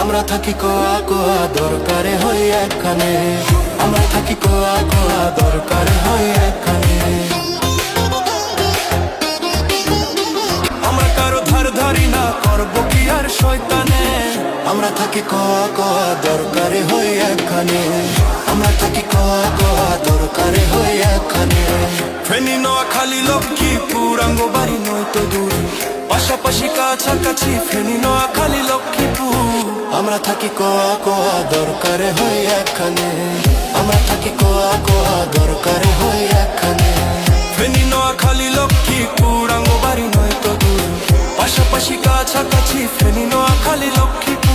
আমরা থাকি কোয়া কোয়া দরকারে হই একখানে, আমরা থাকি কোয়া কোয়া দরকারে হই একখানে। আমরা কারো ধার ধারি না, করবো কি আর শয়তানে। আমরা থাকি কোয়া কোয়া দরকারে হই একখানে, আমরা থাকি কোয়া কোয়া দরকারে হই একখানে। ফেনী নোয়াখালী লক্ষ্মীপুর আঙ্গবাড়ি নয়তো দূর, পাশাপাশি কাছাকাছি ফেনী নোয়াখালী লক্ষ্মীপুর। আমরা থাকি কোয়া কোয়া দরকারে হই একখানে, আমরা থাকি কোয়া কোয়া দরকারে হই একখানে। ফেনী নোয়াখালী লক্ষ্মীপুর আঙ্গবাড়ি নয়তো দূর, পাশাপাশি কাছাকাছি ফেনী নোয়াখালী লক্ষ্মীপুর।